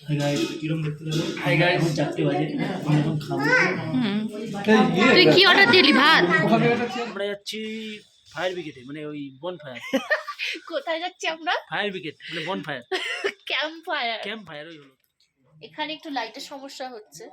Hi guys, কিরম দেখতে লাগলো? হাই গাইস, এখন 4টে বাজে, আমি এখন খাবো। তুই কি অর্ডার দিলি? ভাত? আমরা যাচ্ছি ফায়ার ব্রিগেডে, মানে ওই বন ফায়ার। কোথায় যাচ্ছি আমরা? ফায়ার ব্রিগেড মানে বন fire, camp fire. Camp fire ওই হলো। এখানে একটু লাইটের সমস্যা হচ্ছে।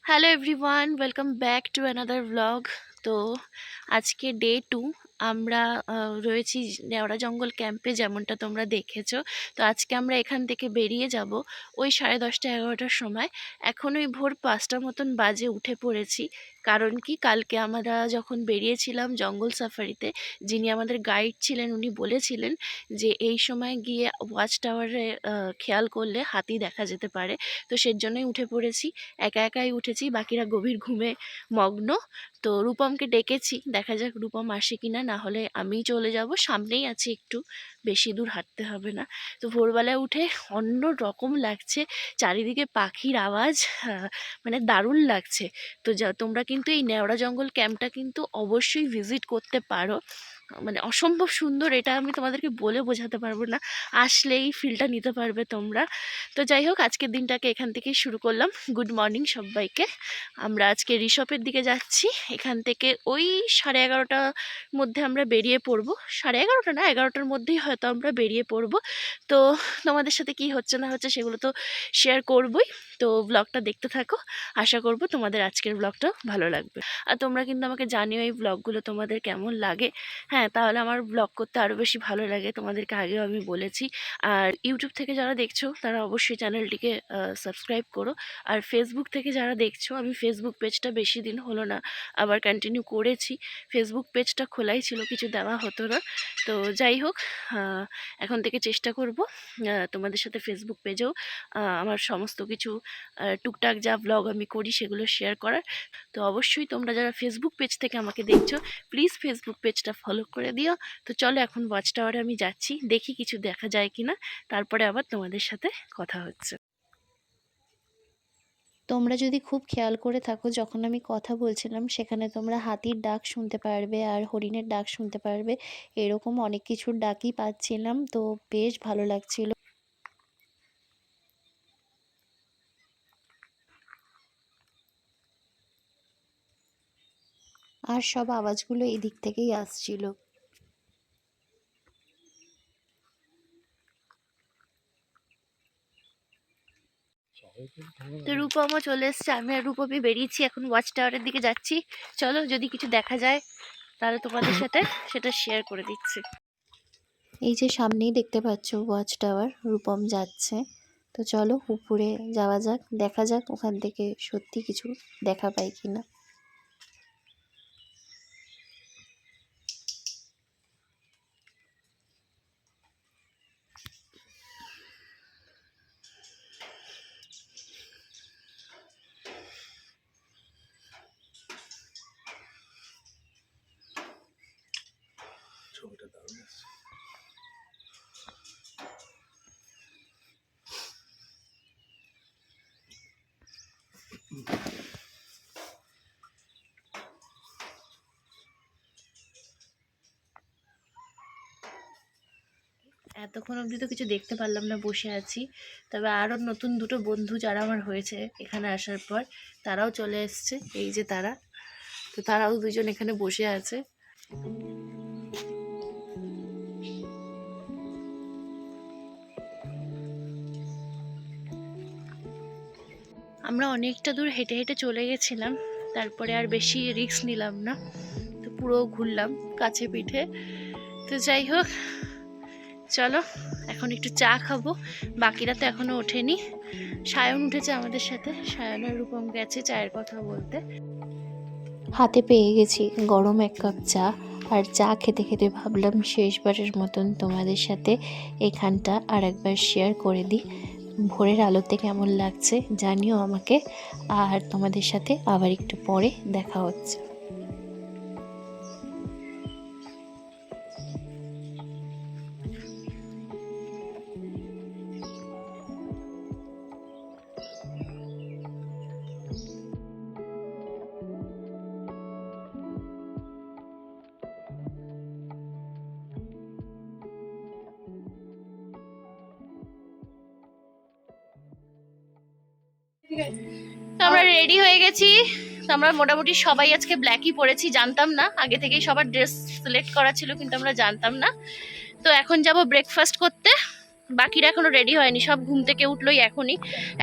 Hello everyone, welcome back to another blog. তো আজকে ডে 2, আমরা রয়েছি নেওড়া জঙ্গল ক্যাম্পে, যেমনটা তোমরা দেখেছো। তো আজকে আমরা এখান থেকে বেরিয়ে যাব ওই 10:30 11টার সময়। এখন ওই ভোর 5টার মতন বাজে, উঠে পড়েছি। কারণ কি, কালকে আমরা যখন বেরিয়েছিলাম জঙ্গল সাফারিতে, যিনি আমাদের গাইড ছিলেন উনি বলেছিলেন যে এই সময় গিয়ে ওয়াচ টাওয়ারে খেয়াল করলে হাতি দেখা যেতে পারে। তো সেজন্যই উঠে পড়েছি, একা একাই উঠেছি, বাকিরা গভীর ঘুমে মগ্ন। তো রূপমকে ডেকেছি, দেখা যাক রূপম আসে কিনা, না হলে আমিই চলে যাব, সামনেই আছে, একটু বেশি দূর হাঁটতে হবে না। তো ভোরবেলায় উঠে অন্য রকম লাগছে, চারিদিকে পাখির আওয়াজ, মানে দারুণ লাগছে। তো তোমরা কিন্তু এই নেওড়া জঙ্গল ক্যাম্পটা কিন্তু অবশ্যই ভিজিট করতে পারো, মানে অসম্ভব সুন্দর। এটা আমি তোমাদেরকে বলে বোঝাতে পারবো না, আসলেই ফিলটা নিতে পারবে তোমরা। তো যাই হোক, আজকের দিনটাকে এখান থেকেই শুরু করলাম। গুড মর্নিং সবাইকে। আমরা আজকে রিসপের দিকে যাচ্ছি। এখান থেকে ওই 11:30টার মধ্যে আমরা বেরিয়ে পড়বো। 11:30 না, 11টার মধ্যেই হয়তো আমরা বেরিয়ে পড়বো। তো তোমাদের সাথে কি হচ্ছে না হচ্ছে সেগুলো তো শেয়ার করবই। তো ব্লগটা দেখতে থাকো, আশা করব তোমাদের আজকের ব্লগটা ভালো লাগবে। আর তোমরা কিন্তু আমাকে জানিও এই ব্লগগুলো তোমাদের কেমন লাগে। হ্যাঁ, তাহলে আমার ব্লগ করতে আরও বেশি ভালো লাগে, তোমাদেরকে আগেও আমি বলেছি। আর ইউটিউব থেকে যারা দেখছো তারা অবশ্যই চ্যানেলটিকে সাবস্ক্রাইব করো। আর ফেসবুক থেকে যারা দেখছো, আমি ফেসবুক পেজটা বেশি দিন হলো না, আবার কন্টিনিউ করেছি। ফেসবুক পেজটা খোলাই ছিল, কিছু দেওয়া হতো না। তো যাই হোক, এখন থেকে চেষ্টা করব তোমাদের সাথে ফেসবুক পেজেও আমার সমস্ত কিছু টুকটাক যা ব্লগ আমি করি সেগুলো শেয়ার করার। তো অবশ্যই তোমরা যারা ফেসবুক পেজ থেকে আমাকে দেখছো, প্লিজ ফেসবুক পেজটা ফলো করে দিও। তো চলো, এখন ওয়াচ টাওয়ারে আমি যাচ্ছি, দেখি কিছু দেখা যায় কিনা, তারপরে আবার তোমাদের সাথে কথা হচ্ছে। তোমরা যদি খুব খেয়াল করে থাকো, যখন আমি কথা বলছিলাম সেখানে তোমরা হাতির ডাক শুনতে পারবে আর হরিণের ডাক শুনতে পারবে, এরকম অনেক কিছুর ডাকই পাচ্ছিলাম। তো বেশ ভালো লাগছিল। আর সব আওয়াজগুলো এই দিক থেকেই আসছিল। তো রূপমও চলে এসছে, আমি আর রূপমই বেরিয়েছি, এখন ওয়াচ টাওয়ারের দিকে যাচ্ছি। চলো, যদি কিছু দেখা যায় তাহলে তোমাদের সাথে সেটা শেয়ার করে দিচ্ছি। এই যে সামনেই দেখতে পাচ্ছ ওয়াচ টাওয়ার, রূপম যাচ্ছে। তো চলো উপরে যাওয়া যাক, দেখা যাক ওখান থেকে সত্যি কিছু দেখা পাই কিনা। ছবিটা দারুণ আছে। এতক্ষণ অবধি তো কিছু দেখতে পারলাম না, বসে আছি। তবে আরও নতুন দুটো বন্ধু যারা আমার হয়েছে এখানে আসার পর, তারাও চলে এসছে। এই যে তারা, তো তারাও দুজন এখানে বসে আছে। আমরা অনেকটা দূর হেঁটে হেঁটে চলে গেছিলাম, তারপরে আর বেশি রিস্ক নিলাম না, তো পুরো ঘুরলাম কাছে পিঠে। তো যাই হোক, চলো এখন একটু চা খাবো। বাকিরা তো এখনো ওঠেনি। সায়ন উঠেছে আমাদের সাথে, সায়ন আর রূপম গেছে চায়ের কথা বলতে। হাতে পেয়ে গেছি গরম 1 কাপ চা, আর চা খেতে খেতে ভাবলাম শেষবারের মতন তোমাদের সাথে এখানটা আর একবার শেয়ার করে দিই। ভোরের আলোতে কেমন লাগছে জানিও আমাকে, আর তোমাদের সাথে আবার একটু পরে দেখা হচ্ছে। তো আমরা রেডি হয়ে গেছি। তো আমরা মোটামুটি সবাই আজকে ব্ল্যাকই পরেছি, জানতাম না, আগে থেকেই সবার ড্রেস সিলেক্ট করা ছিল কিন্তু আমরা জানতাম না। তো এখন যাব ব্রেকফাস্ট করতে। বাকিরা এখনো রেডি হয়নি, সব ঘুম থেকে উঠলোই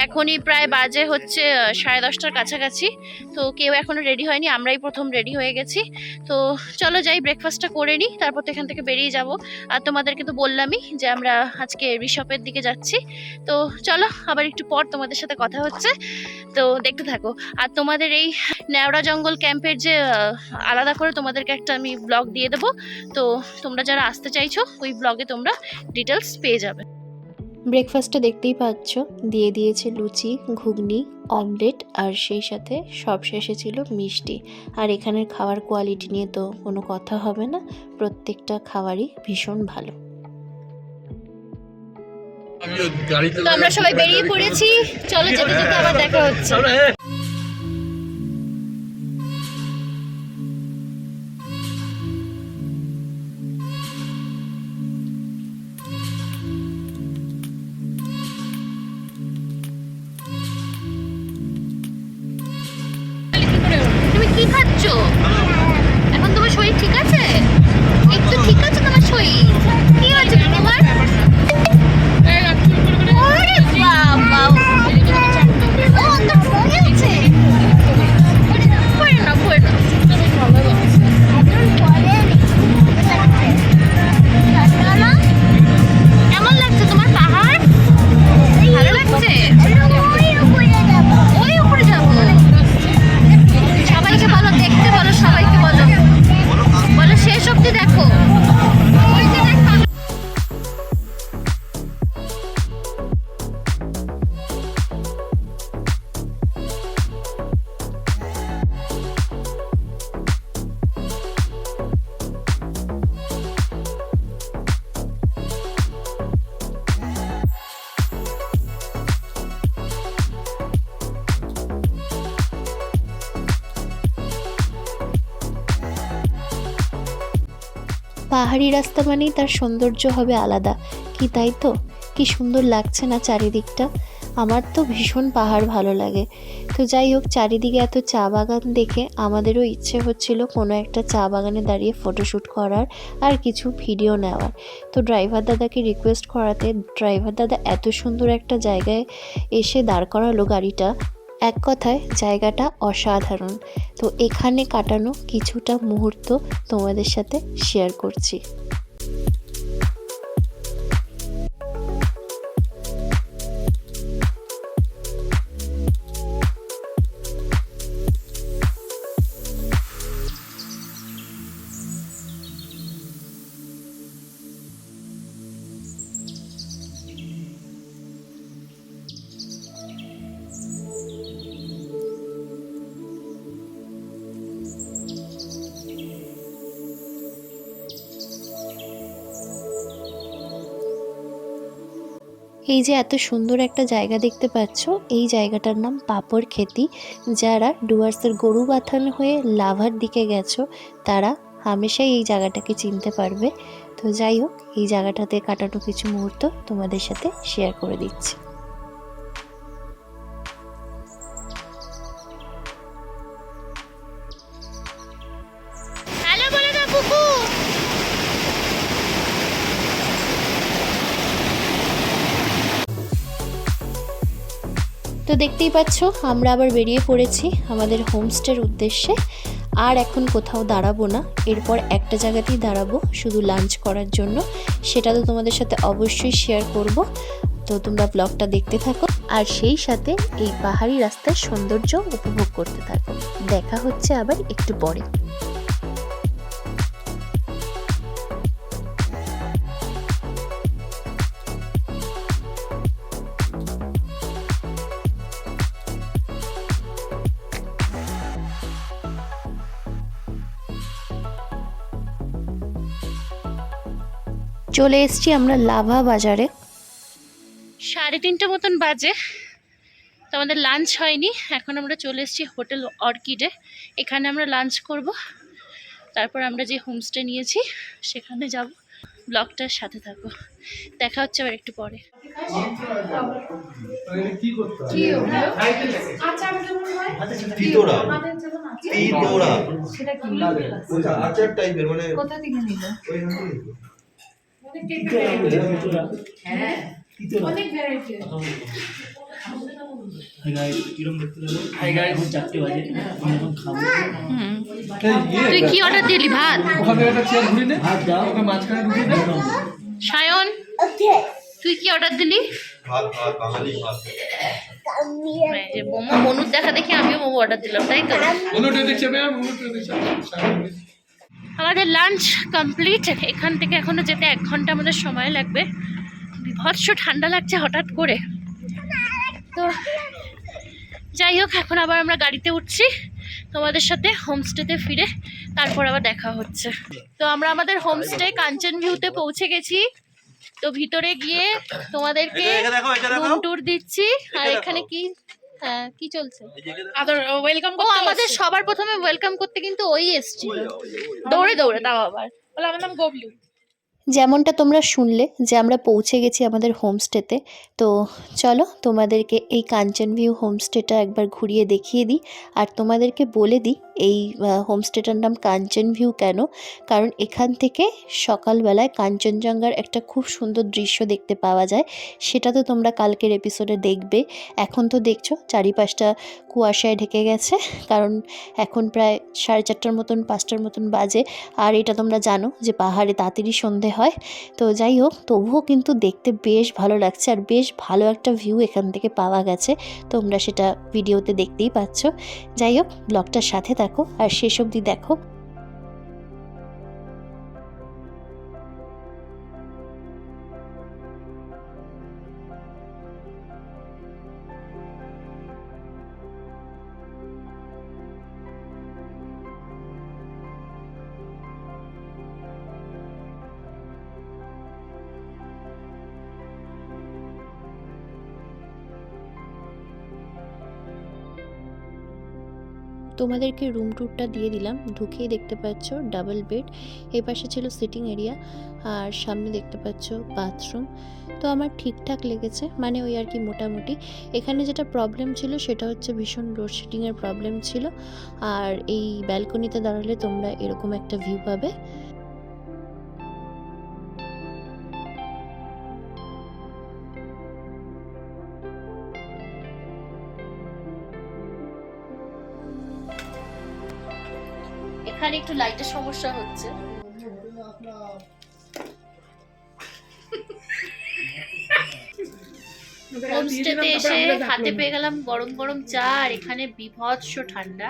এখনই প্রায় বাজে হচ্ছে 10:30টার কাছাকাছি। তো কেউ এখনো রেডি হয়নি, আমরাই প্রথম রেডি হয়ে গেছি। তো চলো যাই ব্রেকফাস্টটা করে নিই, তারপর তো এখান থেকে বেরিয়ে যাব। আর তোমাদেরকে তো বললামই যে আমরা আজকে রিসপের দিকে যাচ্ছি। তো চলো আবার একটু পর তোমাদের সাথে কথা হচ্ছে, তো দেখতে থাকো। আর তোমাদের এই নেওড়া জঙ্গল ক্যাম্পের যে আলাদা করে তোমাদেরকে একটা আমি ব্লগ দিয়ে দেবো, তো তোমরা যারা আসতে চাইছো ওই ব্লগে তোমরা ডিটেলস পেয়ে যাবে। ব্রেকফাস্টে দেখতেই পাচ্ছ দিয়ে দিয়েছে লুচি, ঘুগনি, অমলেট, আর সেই সাথে সব শেষে ছিল মিষ্টি। আর এখানের খাওয়ার কোয়ালিটি নিয়ে তো কোনো কথা হবে না, প্রত্যেকটা খাবারই ভীষণ ভালো। তো আমরা সবাই বেরিয়ে পড়েছি, চলো যেতে যেতে আবার দেখা হচ্ছে। তুমি কি খাচ্ছ এখন? তোমার শরীর ঠিক আছে? একটু ঠিক আছে তোমার শরীর? কি হয়েছে তোমার? ওরে বাবা, ও তো হয়েছে। পড়ে না কেমন লাগছে তোমার? পাহাড় ভালো লাগছে? ওই উপরে যাবো। সবাইকে বলো দেখতে, বলো সবাইকে, বলো শেষ অব্দি দেখো। পাহাড়ি রাস্তা মানেই তার সৌন্দর্য হবে আলাদা, কি তাই তো? কি সুন্দর লাগছে না চারিদিকটা? আমার তো ভীষণ পাহাড় ভালো লাগে। তো যাই হোক, চারিদিকে এত চা বাগান দেখে আমাদেরও ইচ্ছে হচ্ছিল কোনো একটা চা বাগানে দাঁড়িয়ে ফটোশ্যুট করার আর কিছু ভিডিও নেওয়ার। তো ড্রাইভার দাদাকে রিকোয়েস্ট করাতে ড্রাইভার দাদা এত সুন্দর একটা জায়গায় এসে দাঁড় করালো গাড়িটা, এক কথায় জায়গাটা অসাধারণ। তো এখানে কাটানো কিছুটা মুহূর্ত তোমাদের সাথে শেয়ার করছি। এই যে এত সুন্দর একটা জায়গা দেখতে পাচ্ছ, এই জায়গাটার নাম পাপড় খেতি। যারা ডুয়ার্সের গরু বাথান হয়ে লাভার দিকে গেছো তারা হামেশাই এই জায়গাটাকে চিনতে পারবে। তো যাই হোক, এই জায়গাটাতে কাটানো কিছু মুহূর্ত তোমাদের সাথে শেয়ার করে দিচ্ছি। তো দেখতেই পাচ্ছ আমরা আবার বেরিয়ে পড়েছি আমাদের হোমস্টের উদ্দেশ্যে। আর এখন কোথাও দাঁড়াবো না, এরপর একটা জায়গাতেই দাঁড়াবো শুধু লাঞ্চ করার জন্য। সেটা তো তোমাদের সাথে অবশ্যই শেয়ার করব, তো তোমরা ব্লগটা দেখতে থাকো আর সেই সাথে এই পাহাড়ি রাস্তার সৌন্দর্য উপভোগ করতে থাকো। দেখা হচ্ছে আবার একটু পরে। চলে এসেছি আমরা লাভা বাজারে। 3:30 মতন বাজে, তো আমাদের লাঞ্চ হয়নি। এখন আমরা চলে এসেছি হোটেল অর্কিডে, এখানে আমরা লাঞ্চ করব, তারপর আমরা যে হোমস্টে নিয়েছি সেখানে যাব। ব্লগটার সাথে থাকো, দেখা হচ্ছে আবার একটু পরে। আচার টাইপের মানে কোথা থেকে নিল? অনেক ভ্যারাইটি কিরম দেখতে লাগলো? হাই গাইস, এখন 4টে বাজে, আমি এখন খাবো। তুই কি অর্ডার দিলি? ভাত? ভাত দাও, সায়ন তুই কি অর্ডার দিলি? ভাত ভাত বাঙালি ভাত। এই যে মোমো, মনুর দেখা দেখি আমিও মোমো অর্ডার দিলাম, তাই তো? আমাদের লাঞ্চ কমপ্লিট। এখান থেকে এখনো যেতে 1 ঘন্টা আমাদের সময় লাগবে। বিভৎস ঠান্ডা লাগছে হঠাৎ করে। তো যাই হোক, এখন আবার আমরা গাড়িতে উঠছি তোমাদের সাথে হোমস্টেতে ফিরে, তারপর আবার দেখা হচ্ছে। তো আমরা আমাদের হোমস্টে কাঞ্চন ভিউতে পৌঁছে গেছি। তো ভিতরে গিয়ে তোমাদেরকে রুম ট্যুর দিচ্ছি। আর এখানে কি কি চলছে? ওয়েলকাম। ও আমাদের সবার প্রথমে ওয়েলকাম করতে কিন্তু ওই এসেছিল দৌড়ে দৌড়ে, তাও আবার বলে আমার নাম গবলু। যেমনটা তোমরা শুনলে যে আমরা পৌঁছে গেছি আমাদের হোমস্টেতে। তো চলো তোমাদেরকে এই কাঞ্চন ভিউ হোমস্টেটা একবার ঘুরিয়ে দেখিয়ে দিই। আর তোমাদেরকে বলে দিই এই হোমস্টেটার নাম কাঞ্চন ভিউ কেন, কারণ এখান থেকে সকালবেলায় কাঞ্চনজঙ্ঘার একটা খুব সুন্দর দৃশ্য দেখতে পাওয়া যায়। সেটা তো তোমরা কালকের এপিসোডে দেখবে। এখন তো দেখছো চারিপাশটা কুয়াশায় ঢেকে গেছে, কারণ এখন প্রায় 4:30 মতন 5টার মতন বাজে। আর এটা তোমরা জানো যে পাহাড়ে তাড়াতাড়ি সন্ধে হয়। তো যাই হোক, তবুও কিন্তু দেখতে বেশ ভালো লাগছে আর বেশ ভালো একটা ভিউ এখান থেকে পাওয়া গেছে। তোমরা সেটা ভিডিওতে দেখতেই পাচ্ছ। যাই হোক, ব্লগটার সাথে থাকো আর শেষ অবধি দেখো। তোমাদেরকে রুম ট্যুরটা দিয়ে দিলাম। ঢুকেই দেখতে পাচ্ছ ডাবল বেড, এই পাশে ছিল সিটিং এরিয়া আর সামনে দেখতে পাচ্ছ বাথরুম। তো আমার ঠিকঠাক লেগেছে, মানে ওই আর কি মোটামুটি। এখানে যেটা প্রবলেম ছিল সেটা হচ্ছে ভীষণ লোডশেডিংয়ের প্রবলেম ছিল। আর এই ব্যালকনিতে দাঁড়ালে তোমরা এরকম একটা ভিউ পাবে। এখানে একটু লাইটের সমস্যা হচ্ছে। হোমস্টেতে এসে হাতে পেয়ে গেলাম গরম গরম চা, আর এখানে বিভৎস ঠান্ডা।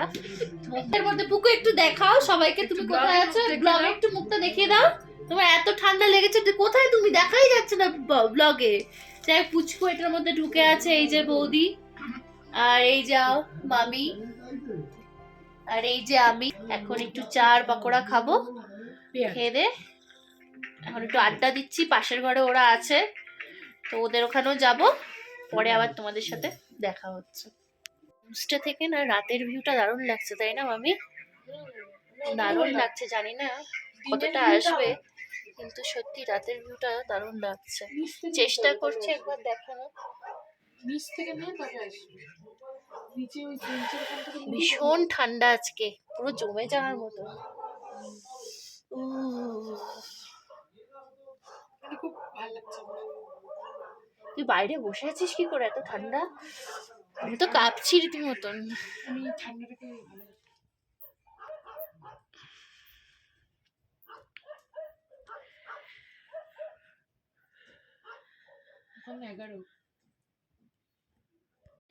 মুখের মধ্যে পুকু একটু দেখাও সবাইকে, তুমি কোথায় আছো? ব্লগে একটু মুখটা দেখিয়ে দাও। তোমার এত ঠান্ডা লেগেছে, কোথায় তুমি? দেখাই যাচ্ছে না ব্লগে। যাই পুচকু এটার মধ্যে ঢুকে আছে, এই যে বৌদি, আর এই যাও মামি, আর এই যে আমি। এখন একটু চা আর পকোড়া খাবো, খেয়ে দে এখন একটু আড্ডা দিচ্ছি। পাশের ঘরে ওরা আছে, তো ওদের ওখানেও যাব, পরে আবার তোমাদের সাথে দেখা হচ্ছে। হোমস্টে থেকে না রাতের ভিউটা দারুণ লাগছে, তাই না মামি? দারুণ লাগছে, জানি না কতটা আসবে, কিন্তু সত্যি রাতের ভিউটা দারুণ লাগছে। চেষ্টা করছি একবার দেখানো। ভীষণ ঠান্ডা আজকে, পুরো জমে যাওয়ার মতো। তুই বাইরে বসে আছিস কি করে, এত ঠান্ডা? আমি তো কাঁপছি রীতিমতন।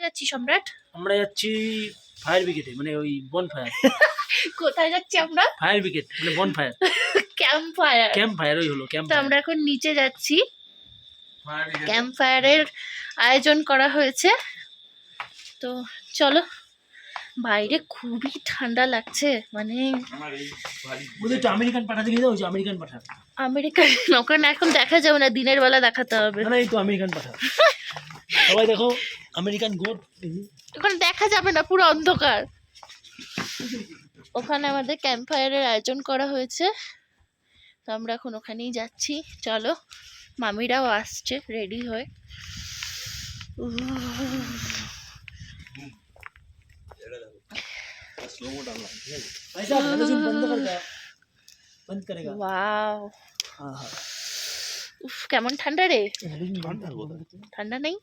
যাচ্ছি সম্রাট? আমরা যাচ্ছি ফায়ার ব্রিগেডে, মানে ওই বন ফায়ার। কোথায় যাচ্ছি আমরা? ফায়ার ব্রিগেড মানে বন fire, camp fire. Camp fire ওই হলো ক্যাম্প। তো আমরা এখন নিচে যাচ্ছি, ক্যাম্প ফায়ারের আয়োজন করা হয়েছে। তো চলো, বাইরে খুবই ঠান্ডা লাগছে, মানে ওদের তো আমেরিকান পাঠা দেখে দাও, আমেরিকান পাঠা। আমেরিকান ওখানে এখন দেখা যাবে না, দিনের বেলা দেখাতে হবে। না এই তো আমেরিকান পাঠা, সবাই দেখো আমেরিকান গোট। ওখানে দেখা যাবে না, পুরো অন্ধকার। ওখানে আমাদের ক্যাম্প ফায়ারের আয়োজন করা হয়েছে, তো আমরা এখন ওখানেই যাচ্ছি। চলো, মামিরাও আসছে রেডি হয়ে। ऐसा मैगजीन बंद कर दे, बंद करेगा। ওয়াও, हाँ हाँ উফ কেমন ঠান্ডা রে। ঠান্ডা বলো ঠান্ডা নেই?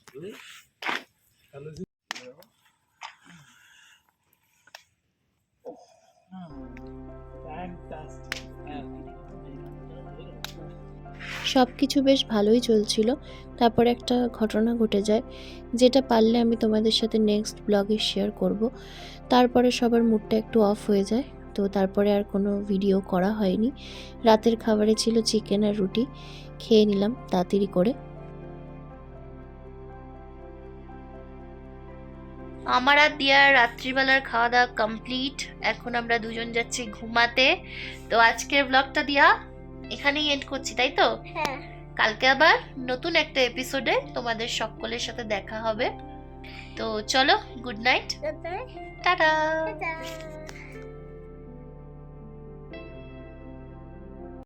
সব কিছু বেশ ভালোই চলছিল, তারপরে একটা ঘটনা ঘটে যায়, যেটা পারলে আমি তোমাদের সাথে নেক্সট ব্লগে শেয়ার করব। তারপরে সবার মুডটা একটু অফ হয়ে যায়, তো তারপরে আর কোনো ভিডিও করা হয়নি। রাতের খাবারে ছিল চিকেন আর রুটি, খেয়ে নিলাম তাড়াতাড়ি করে। আমার আর দিয়ার রাত্রিবেলার খাওয়া দাওয়া কমপ্লিট, এখন আমরা দুজন যাচ্ছি ঘুমাতে। তো আজকের ব্লগটা দিয়া এখানেই এন্ড করছি, তাই তো? হ্যাঁ। কালকে আবার নতুন একটা এপিসোডে তোমাদের সকলের সাথে দেখা হবে। তো চলো, গুড নাইট, টাটা। টাটা।